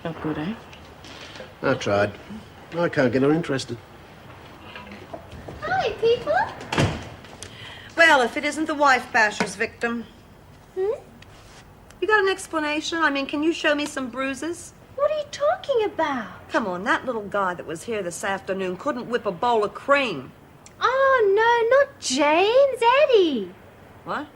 Not good, eh? I tried. I can't get her interested. Hi, people. Well, if it isn't the wife basher's victim. You got an explanation? I mean, can you show me some bruises? What are you talking about? Come on, that little guy that was here this afternoon couldn't whip a bowl of cream. Oh, no, not James. Eddie. What?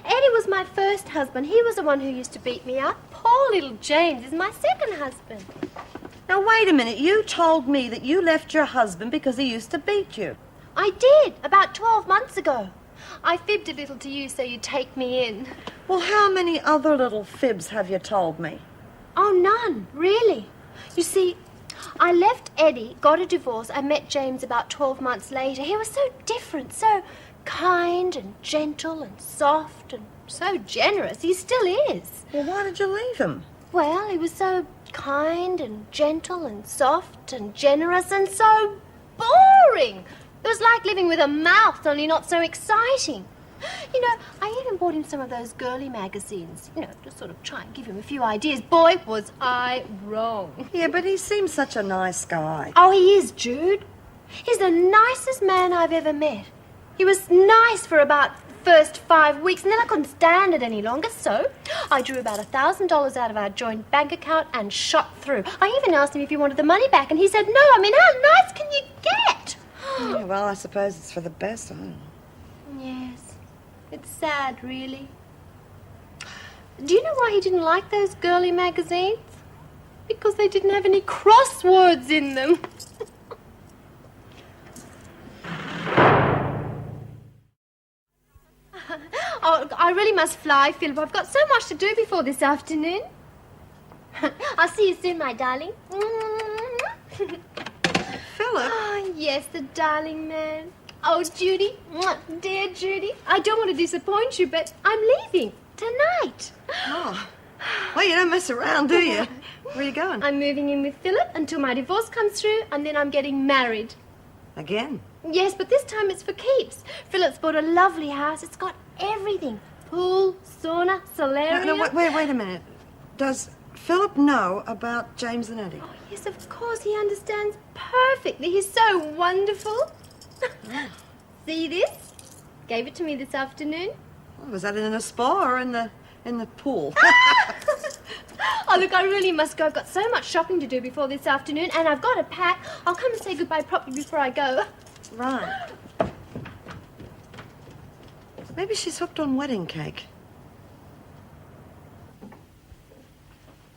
Eddie was my first husband. He was the one who used to beat me up. Poor little James is my second husband. Now, wait a minute. You told me that you left your husband because he used to beat you. I did, about 12 months ago. I fibbed a little to you so you'd take me in. Well, how many other little fibs have you told me? Oh, none, really. You see, I left Eddie, got a divorce, and met James about 12 months later. He was so different, so kind and gentle and soft and so generous. He still is. Well, why did you leave him? Well, he was so kind and gentle and soft and generous and so boring. It was like living with a mouse, only not so exciting. You know, I even bought him some of those girly magazines, to sort of try and give him a few ideas. Boy, was I wrong. Yeah, but he seems such a nice guy. Oh, he is, Jude. He's the nicest man I've ever met. He was nice for about the first 5 weeks, and then I couldn't stand it any longer, so I drew about $1,000 out of our joint bank account and shot through. I even asked him if he wanted the money back, and he said no. I mean, how nice can you get? Yeah, well, I suppose it's for the best. I don't know. Yes. It's sad, really. Do you know why he didn't like those girly magazines? Because they didn't have any crosswords in them. Oh, I really must fly, Philip. I've got so much to do before this afternoon. I'll see you soon, my darling. Philip? Oh, yes, the darling man. Oh, Judy, dear Judy, I don't want to disappoint you, but I'm leaving tonight. Oh. Well, you don't mess around, do you? Where are you going? I'm moving in with Philip until my divorce comes through, and then I'm getting married. Again? Yes, but this time it's for keeps. Philip's bought a lovely house. It's got everything. Pool, sauna, solarium. No, wait a minute. Does Philip know about James and Eddie? Oh, yes, of course. He understands perfectly. He's so wonderful. See this? Gave it to me this afternoon. Oh, was that in a spa or in the pool? Oh, look, I really must go. I've got so much shopping to do before this afternoon, and I've got to pack. I'll come and say goodbye properly before I go. Right. Maybe she's hooked on wedding cake.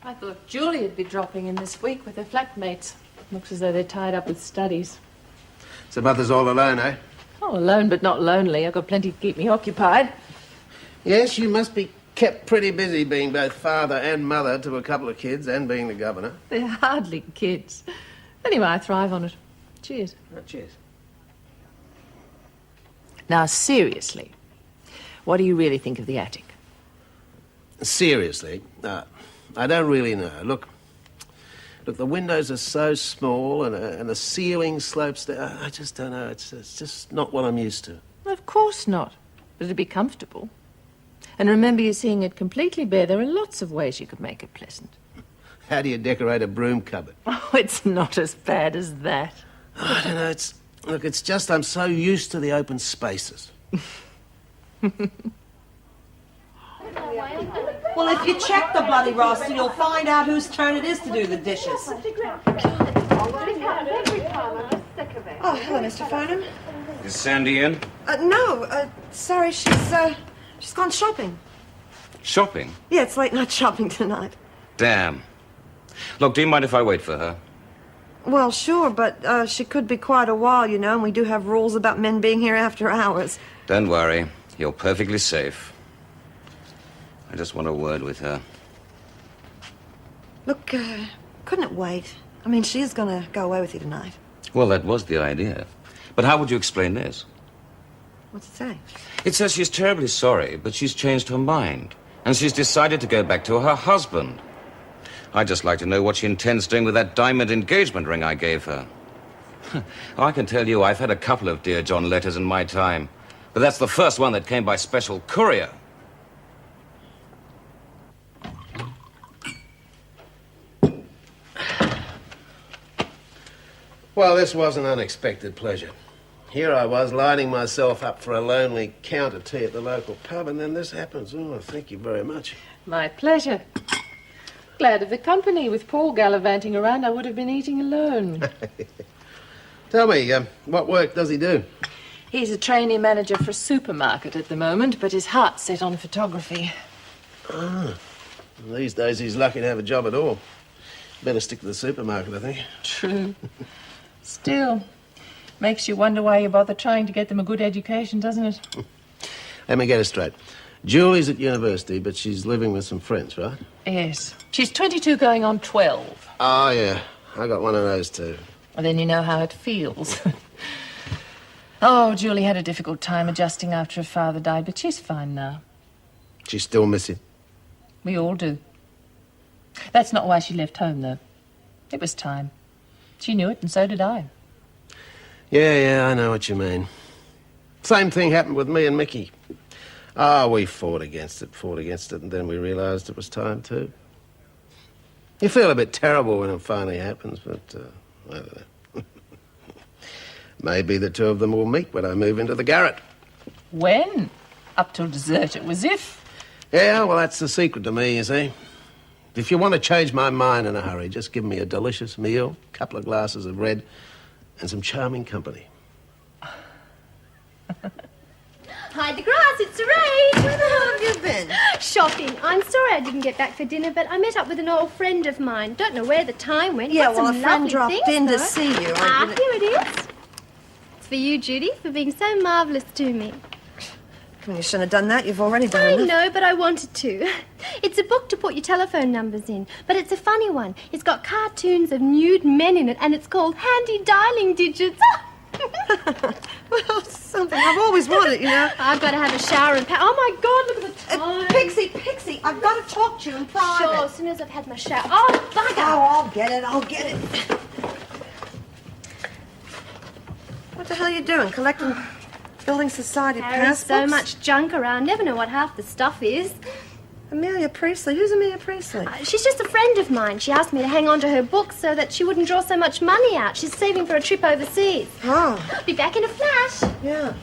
I thought Julia'd be dropping in this week with her flatmates. Looks as though they're tied up with studies. So Mother's all alone, eh? Oh, alone but not lonely. I've got plenty to keep me occupied. Yes, you must be kept pretty busy being both father and mother to a couple of kids and being the governor. They're hardly kids. Anyway, I thrive on it. Cheers. Oh, cheers. Now, seriously, what do you really think of the attic? Seriously, I don't really know. Look, the windows are so small and the ceiling slopes down. I just don't know. It's just not what I'm used to. Of course not. But it'd be comfortable. And remember, you're seeing it completely bare. There are lots of ways you could make it pleasant. How do you decorate a broom cupboard? Oh, it's not as bad as that. I don't know. It's just I'm so used to the open spaces. Well, if you check the bloody roster, you'll find out whose turn it is to do the dishes. Oh, hello, Mr. Farnham. Is Sandy in? No, sorry, she's gone shopping. Shopping? Yeah, it's late night shopping tonight. Damn. Look, do you mind if I wait for her? Well, sure, but she could be quite a while, and we do have rules about men being here after hours. Don't worry. You're perfectly safe. I just want a word with her. Look, couldn't it wait? I mean, she is going to go away with you tonight. Well, that was the idea. But how would you explain this? What's it say? It says she's terribly sorry, but she's changed her mind. And she's decided to go back to her husband. I'd just like to know what she intends doing with that diamond engagement ring I gave her. I can tell you I've had a couple of Dear John letters in my time. But that's the first one that came by special courier. Well, this was an unexpected pleasure. Here I was, lining myself up for a lonely counter tea at the local pub, and then this happens. Oh, thank you very much. My pleasure. Glad of the company. With Paul gallivanting around, I would have been eating alone. Tell me, what work does he do? He's a trainee manager for a supermarket at the moment, but his heart's set on photography. Ah, these days he's lucky to have a job at all. Better stick to the supermarket, I think. True. Still, makes you wonder why you bother trying to get them a good education, doesn't it? Let me get it straight. Julie's at university, but she's living with some friends, right? Yes. She's 22 going on 12. Oh, yeah. I got one of those, too. Well, then you know how it feels. Oh, Julie had a difficult time adjusting after her father died, but she's fine now. She still miss him? We all do. That's not why she left home, though. It was time. She knew it, and so did I. Yeah, I know what you mean. Same thing happened with me and Mickey. We fought against it, and then we realised it was time too. You feel a bit terrible when it finally happens, but I don't know. Maybe the two of them will meet when I move into the garret. When? Up till dessert, it was if. Yeah, well, that's the secret to me, you see. If you want to change my mind in a hurry, just give me a delicious meal, a couple of glasses of red, and some charming company. Hide the grass, it's Ray. Where the hell have you been? Shopping. I'm sorry I didn't get back for dinner, but I met up with an old friend of mine. Don't know where the time went. Yeah, Got well, some a friend lovely dropped things, in to though. see you. Here it is. It's for you, Judy, for being so marvellous to me. Well, you shouldn't have done that. You've already done I enough. know, but I wanted to. It's a book to put your telephone numbers in, but it's a funny one. It's got cartoons of nude men in it, and it's called Handy Dialing Digits. Well, something I've always wanted, you know. I've got to have a shower and oh my God, look at the time. Pixie, I've got to talk to you in private. Sure, as soon as I've had my shower. Oh, bugger. Oh, I'll get it. What the hell are you doing? Collecting building society There's passbooks? so much junk around. Never know what half the stuff is. Amelia Priestley? Who's Amelia Priestley? She's just a friend of mine. She asked me to hang on to her books so that she wouldn't draw so much money out. She's saving for a trip overseas. Oh, Be back in a flash. yeah.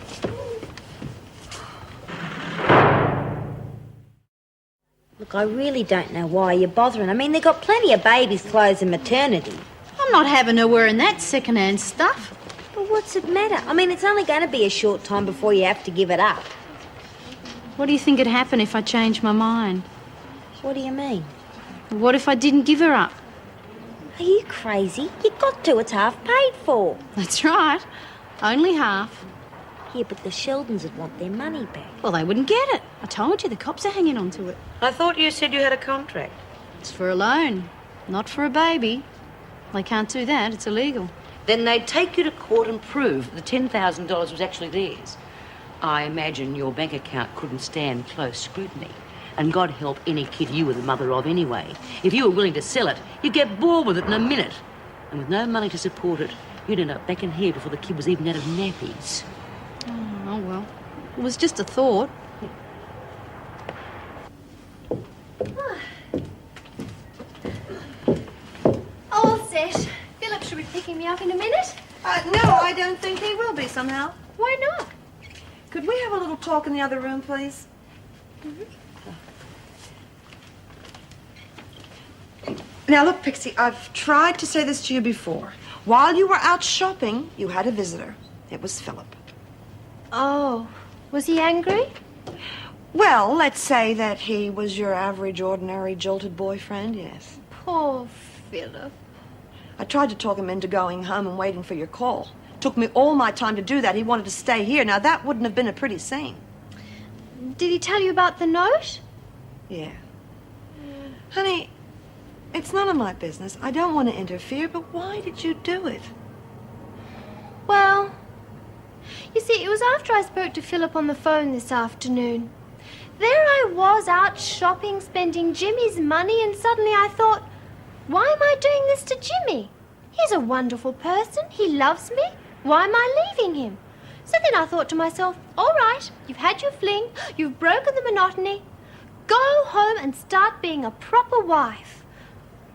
Look, I really don't know why you're bothering. I mean, they've got plenty of babies' clothes in maternity. I'm not having her wearing that second-hand stuff. But what's it matter? I mean, it's only going to be a short time before you have to give it up. What do you think would happen if I changed my mind? What do you mean? What if I didn't give her up? Are you crazy? You got to. It's half paid for. That's right. Only half. Yeah, but the Sheldons would want their money back. Well, they wouldn't get it. I told you, the cops are hanging on to it. I thought you said you had a contract. It's for a loan, not for a baby. They can't do that. It's illegal. Then they'd take you to court and prove the $10,000 was actually theirs. I imagine your bank account couldn't stand close scrutiny. And God help any kid you were the mother of anyway. If you were willing to sell it, you'd get bored with it in a minute. And with no money to support it, you'd end up back in here before the kid was even out of nappies. Oh, well. It was just a thought. All set. Philip should be picking me up in a minute. No, I don't think he will be somehow. Why not? Could we have a little talk in the other room, please? Now, look, Pixie, I've tried to say this to you before. While you were out shopping, you had a visitor. It was Philip. Oh, was he angry? Well, let's say that he was your average, ordinary, jilted boyfriend, yes. Poor Philip. I tried to talk him into going home and waiting for your call. Took me all my time to do that. He wanted to stay here. Now, that wouldn't have been a pretty scene. Did he tell you about the note? Yeah. Honey, it's none of my business. I don't want to interfere, but why did you do it? Well, you see, it was after I spoke to Philip on the phone this afternoon. There I was out shopping, spending Jimmy's money, and suddenly I thought, why am I doing this to Jimmy? He's a wonderful person. He loves me. Why am I leaving him? So then I thought to myself, all right, you've had your fling, you've broken the monotony. Go home and start being a proper wife.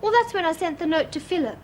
Well, that's when I sent the note to Philip.